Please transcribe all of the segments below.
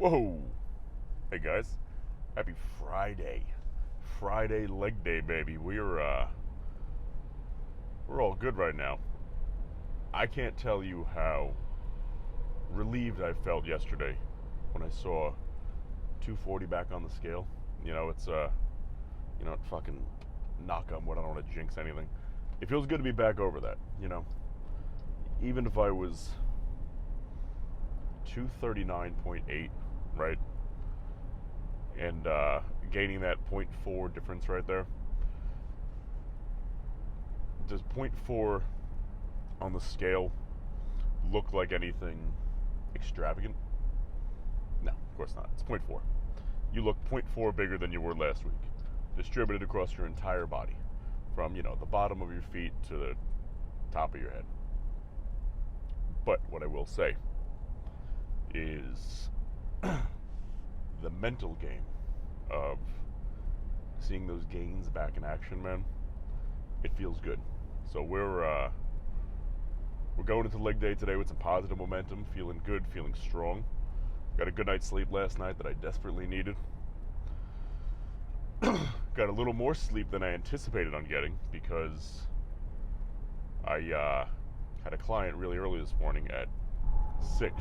Whoa! Hey guys, happy Friday. Friday leg day, baby. We're all good right now. I can't tell you how relieved I felt yesterday when I saw 240 back on the scale. Fucking knock on wood, I don't want to jinx anything. It feels good to be back over that. Even if I was 239.8, right? And gaining that zero point 0.4 difference right there. Does zero point 0.4 on the scale look like anything extravagant? No, of course not. It's 0.4. You look 0.4 bigger than you were last week, distributed across your entire body, from the bottom of your feet to the top of your head. But what I will say is the mental game of seeing those gains back in action, man, it feels good. So we're going into leg day today with some positive momentum, feeling good, feeling strong. Got a good night's sleep last night that I desperately needed. Got a little more sleep than I anticipated on getting because I had a client really early this morning at 6.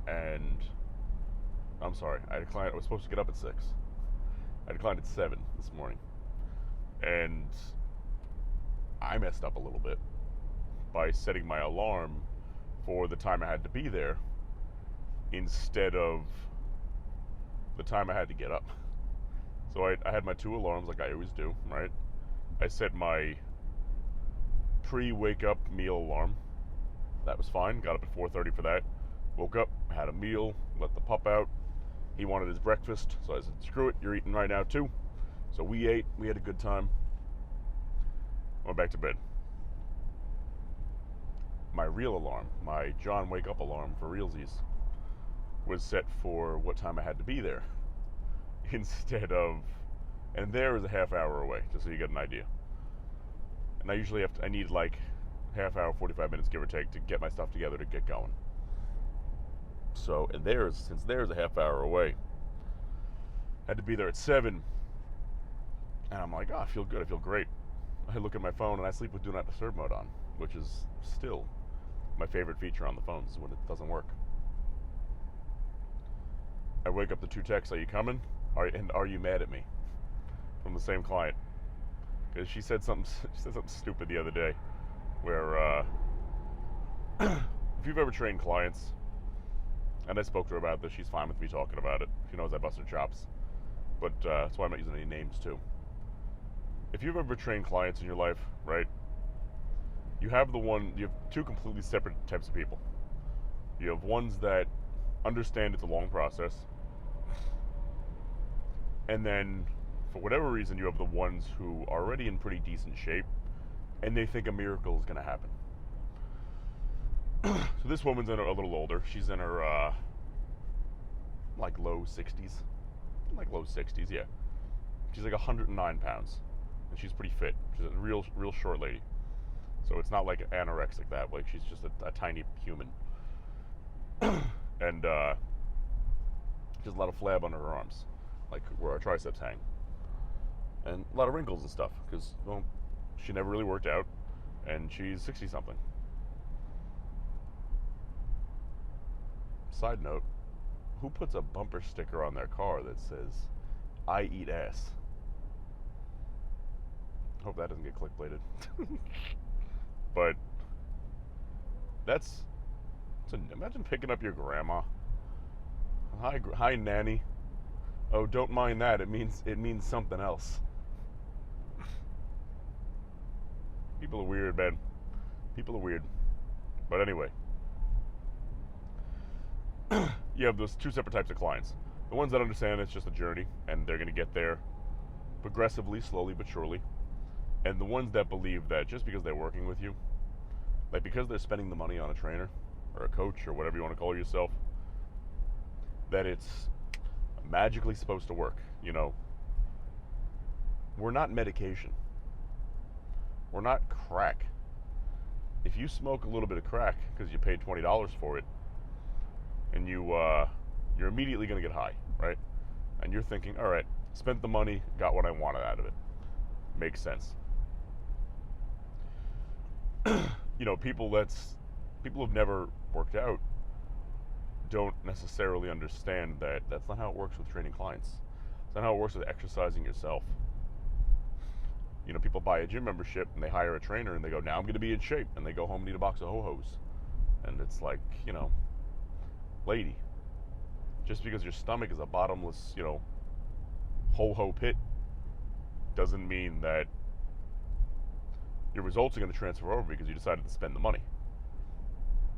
And I'm sorry, I had a client. I was supposed to get up at 6. I had a client at 7 this morning, and I messed up a little bit by setting my alarm for the time I had to be there instead of the time I had to get up. So I had my 2 alarms like I always do, right? I set my pre-wake up meal alarm. That was fine. Got up at 4:30 for that. Woke up, had a meal, let the pup out. He wanted his breakfast, so I said, screw it, you're eating right now too. So we ate, we had a good time. Went back to bed. My real alarm, my John wake up alarm for realsies, was set for what time I had to be there. Instead of, and there is a half hour away, just so you get an idea. And I usually I need like half hour, 45 minutes, give or take, to get my stuff together to get going. So, and since there's a half hour away, had to be there at 7. And I'm like, I feel good, I feel great. I look at my phone and I sleep with Do Not Disturb mode on, which is still my favorite feature on the phones when it doesn't work. I wake up to 2 texts, are you coming? Are you mad at me? From the same client. Because she said something stupid the other day, where if you've ever trained clients, and I spoke to her about this, she's fine with me talking about it. She knows I bust her chops. But that's why I'm not using any names too. If you've ever trained clients in your life, right, you have 2 completely separate types of people. You have ones that understand it's a long process, and then for whatever reason you have the ones who are already in pretty decent shape and they think a miracle is going to happen. So this woman's a little older. She's in her low 60s, yeah. She's like 109 pounds, and she's pretty fit. She's a real short lady. So it's not like anorexic that, like she's just a tiny human. And she has a lot of flab under her arms, like where our triceps hang, and a lot of wrinkles and stuff because she never really worked out, and she's 60 something. Side note, who puts a bumper sticker on their car that says, I eat ass? Hope that doesn't get clickbaited. But imagine picking up your grandma. Hi, Nanny. Oh, don't mind that. It means something else. People are weird, man. People are weird. But anyway, you have those 2 separate types of clients. The ones that understand it's just a journey and they're going to get there progressively, slowly but surely. And the ones that believe that just because they're working with you, like because they're spending the money on a trainer or a coach or whatever you want to call yourself, that it's magically supposed to work. We're not medication. We're not crack. If you smoke a little bit of crack because you paid $20 for it, and you're immediately going to get high, right? And you're thinking, all right, spent the money, got what I wanted out of it. Makes sense. People who've never worked out don't necessarily understand that that's not how it works with training clients. It's not how it works with exercising yourself. People buy a gym membership and they hire a trainer and they go, now I'm going to be in shape, and they go home and eat a box of ho-hos. And it's like, lady, just because your stomach is a bottomless, ho-ho pit doesn't mean that your results are going to transfer over because you decided to spend the money.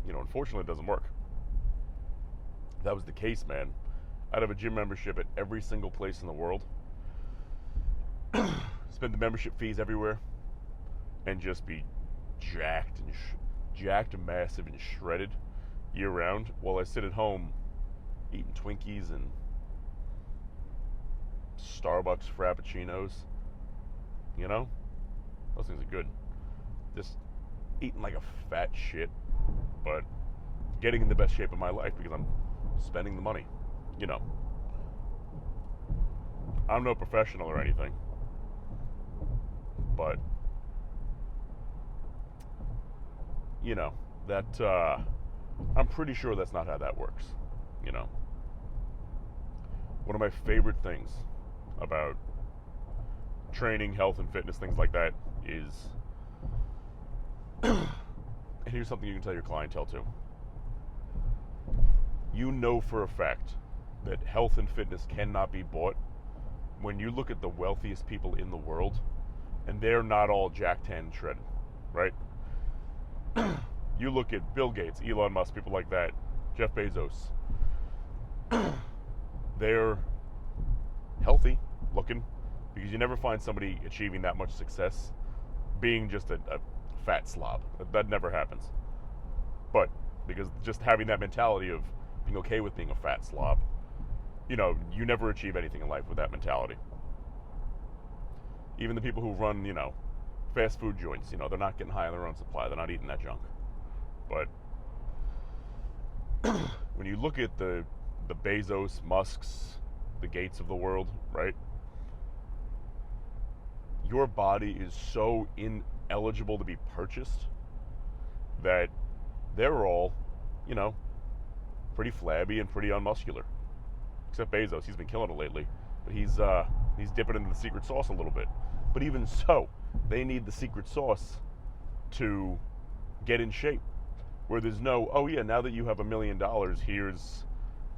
Unfortunately, it doesn't work. If that was the case, man, I'd have a gym membership at every single place in the world, spend the membership fees everywhere, and just be jacked and massive and shredded year round, while I sit at home eating Twinkies and Starbucks Frappuccinos. Those things are good. Just eating like a fat shit, but getting in the best shape of my life because I'm spending the money. I'm no professional or anything, but that I'm pretty sure that's not how that works. One of my favorite things about training, health, and fitness, things like that, is, and here's something you can tell your clientele too. For a fact that health and fitness cannot be bought when you look at the wealthiest people in the world, and they're not all jacked and shredded, right? You look at Bill Gates, Elon Musk, people like that, Jeff Bezos. They're healthy looking, because you never find somebody achieving that much success being just a fat slob. That never happens. But because just having that mentality of being okay with being a fat slob, you never achieve anything in life with that mentality. Even the people who run, fast food joints, they're not getting high on their own supply. They're not eating that junk. But when you look at the Bezos, Musks, the Gates of the world, right? Your body is so ineligible to be purchased that they're all, pretty flabby and pretty unmuscular. Except Bezos, he's been killing it lately, but he's dipping into the secret sauce a little bit. But even so, they need the secret sauce to get in shape. Where there's no, oh yeah, now that you have $1 million, here's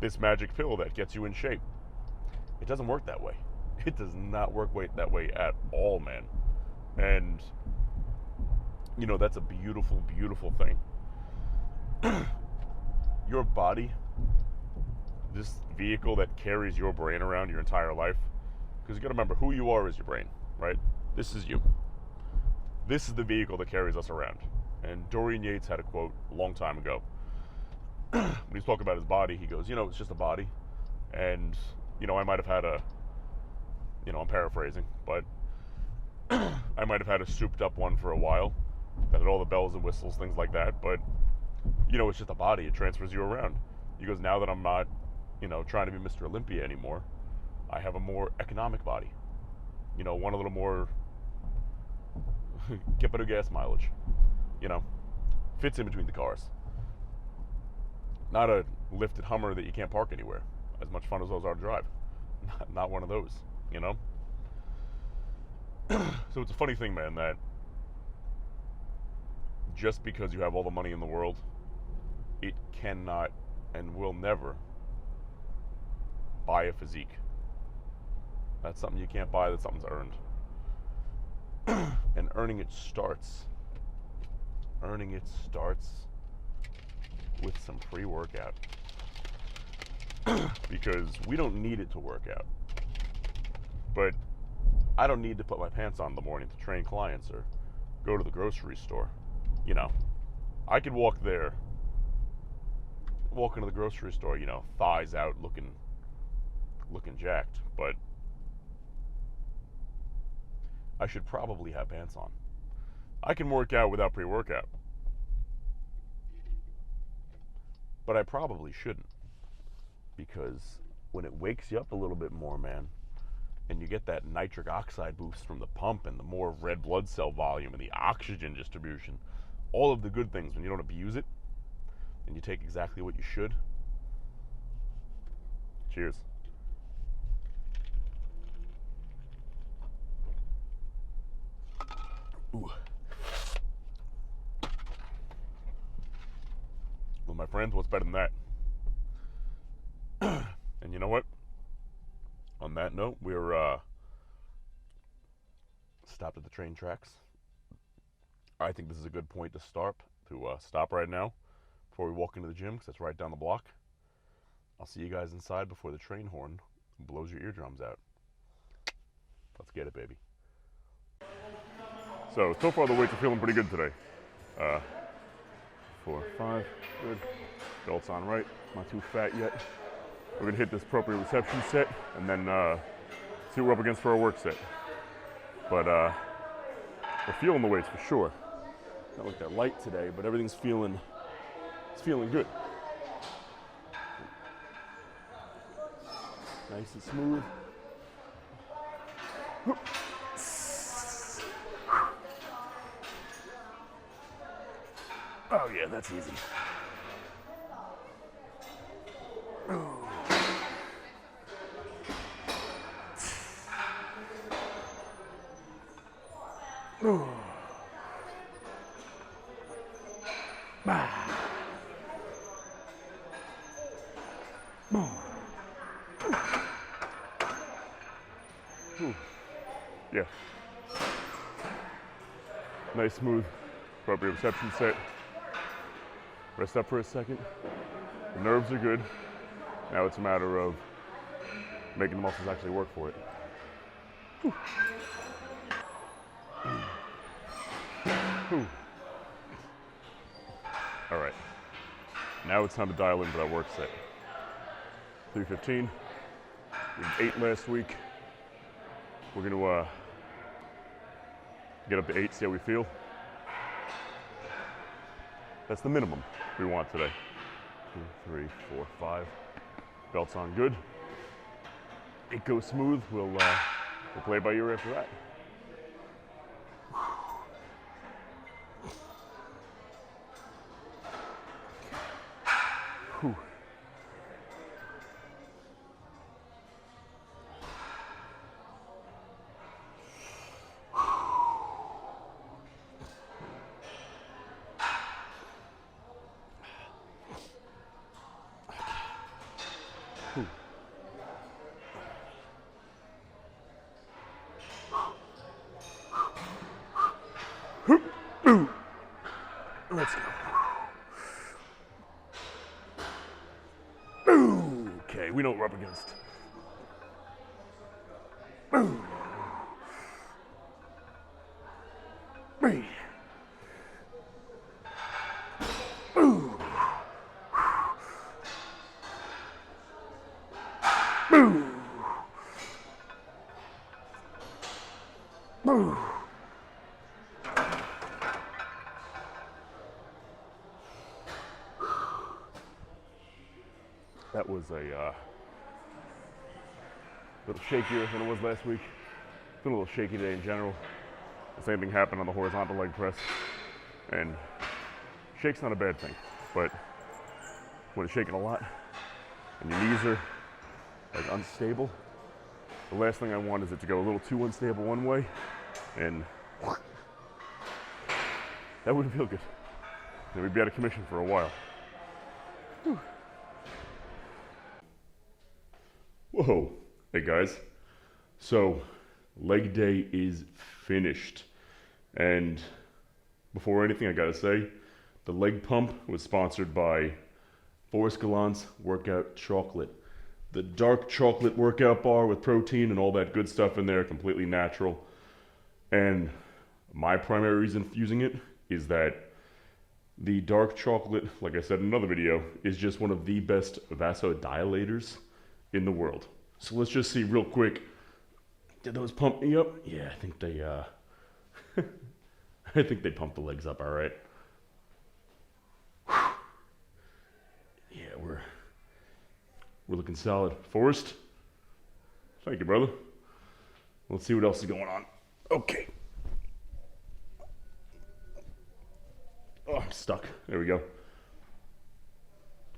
this magic pill that gets you in shape. It doesn't work that way. It does not work that way at all, man. And, that's a beautiful, beautiful thing. Your body, this vehicle that carries your brain around your entire life, because you got to remember, who you are is your brain, right? This is you. This is the vehicle that carries us around. And Dorian Yates had a quote a long time ago. When he's talking about his body, he goes, it's just a body. And, I might have had I'm paraphrasing, but I might have had a souped up one for a while that had all the bells and whistles, things like that. But, it's just a body. It transfers you around. He goes, now that I'm not, trying to be Mr. Olympia anymore, I have a more economic body. One a little more, get better gas mileage. Fits in between the cars. Not a lifted Hummer that you can't park anywhere. As much fun as those are to drive. Not one of those, So it's a funny thing, man, that just because you have all the money in the world, it cannot and will never buy a physique. That's something you can't buy. That's something's earned. And earning it starts with some pre-workout. Because we don't need it to work out. But I don't need to put my pants on in the morning to train clients or go to the grocery store. I could walk into the grocery store, thighs out, looking jacked, but I should probably have pants on. I can work out without pre-workout, but I probably shouldn't. because when it wakes you up a little bit more, man, and you get that nitric oxide boost from the pump and the more red blood cell volume and the oxygen distribution, all of the good things, when you don't abuse it and you take exactly what you should. Cheers. Ooh. Well, my friends, what's better than that? And you know what? On that note, we're stopped at the train tracks. I think this is a good point to stop right now before we walk into the gym, because that's right down the block. I'll see you guys inside before the train horn blows your eardrums out. Let's get it, baby. So far the weights are feeling pretty good today. 4, 5, good. Belt's on right, not too fat yet. We're gonna hit this proprioception set and then see what we're up against for our work set. But we're feeling the weights for sure. Not like they're light today, but everything's feeling good. Nice and smooth. Oh yeah, that's easy. Yeah. Nice, smooth proprioception set. Rest up for a second. The nerves are good. Now it's a matter of making the muscles actually work for it. Whew. Whew. All right. Now it's time to dial into that work set. 315. We did 8 last week. We're gonna get up to 8, see how we feel. That's the minimum we want today. 2, 3, 4, 5. Belt's on good. It goes smooth. We'll play by ear after that. Whew. Let's go. Okay, we know what we're up against. That was a little shakier than it was last week. Been a little shaky today in general. The same thing happened on the horizontal leg press. And shake's not a bad thing, but when it's shaking a lot and your knees are like unstable, the last thing I want is it to go a little too unstable one way, and that wouldn't feel good. Then we'd be out of commission for a while. Whew. Whoa, hey guys. So, leg day is finished. And before anything, I gotta say, the leg pump was sponsored by Forrest Gallant's Workout Chocolate. The dark chocolate workout bar with protein and all that good stuff in there, completely natural. And my primary reason for using it is that the dark chocolate, like I said in another video, is just one of the best vasodilators in the world. So let's just see real quick. Did those pump me up? Yeah, I think they I think they pumped the legs up all right. Yeah, We're looking solid. Forrest? Thank you, brother. Let's see what else is going on. Okay. Oh, I'm stuck. There we go.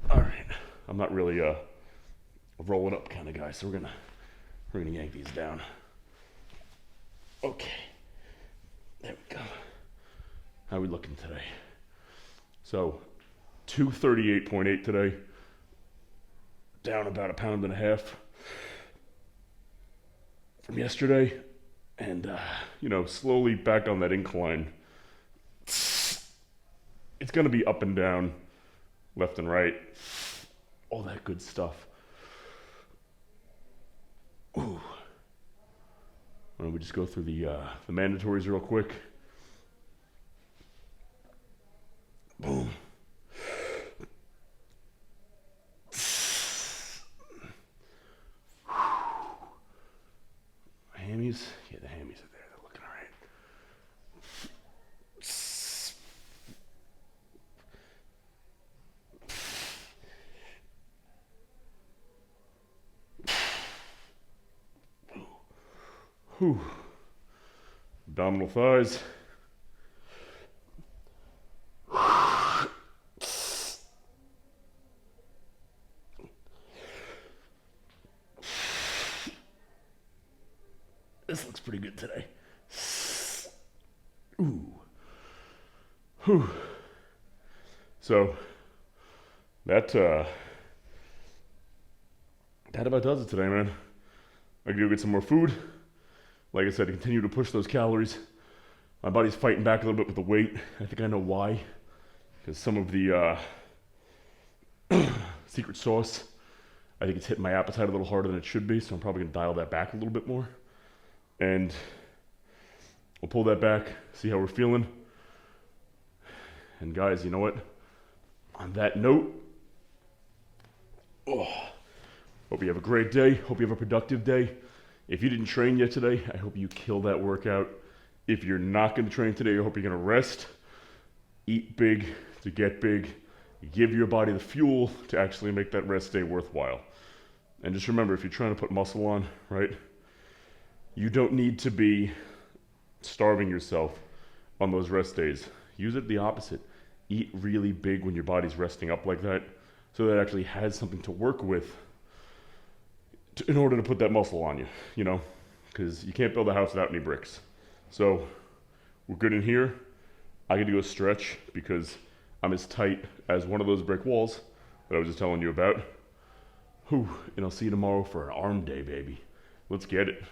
All right. I'm not really a rolling up kind of guy, so we're gonna yank these down. Okay. There we go. How are we looking today? So, 238.8 today. Down about 1.5 pounds from yesterday. And, slowly back on that incline. It's going to be up and down, left and right, all that good stuff. Ooh. Why don't we just go through the mandatories real quick? Boom. Hammies? Yeah, the hammies are there. They're looking all right. Whew. Abdominal thighs. This looks pretty good today. Ooh. Whew. So that about does it today, man. I can go get some more food. Like I said, continue to push those calories. My body's fighting back a little bit with the weight. I think I know why. Because some of the secret sauce, I think it's hitting my appetite a little harder than it should be, so I'm probably going to dial that back a little bit more. And we'll pull that back, see how we're feeling. And guys, you know what? On that note, hope you have a great day. Hope you have a productive day. If you didn't train yet today, I hope you kill that workout. If you're not going to train today, I hope you're going to rest. Eat big to get big. Give your body the fuel to actually make that rest day worthwhile. And just remember, if you're trying to put muscle on, right? You don't need to be starving yourself on those rest days. Use it the opposite. Eat really big when your body's resting up like that, so that it actually has something to work with in order to put that muscle on you, because you can't build a house without any bricks. So we're good in here. I get to go stretch because I'm as tight as one of those brick walls that I was just telling you about. Whew, and I'll see you tomorrow for an arm day, baby. Let's get it.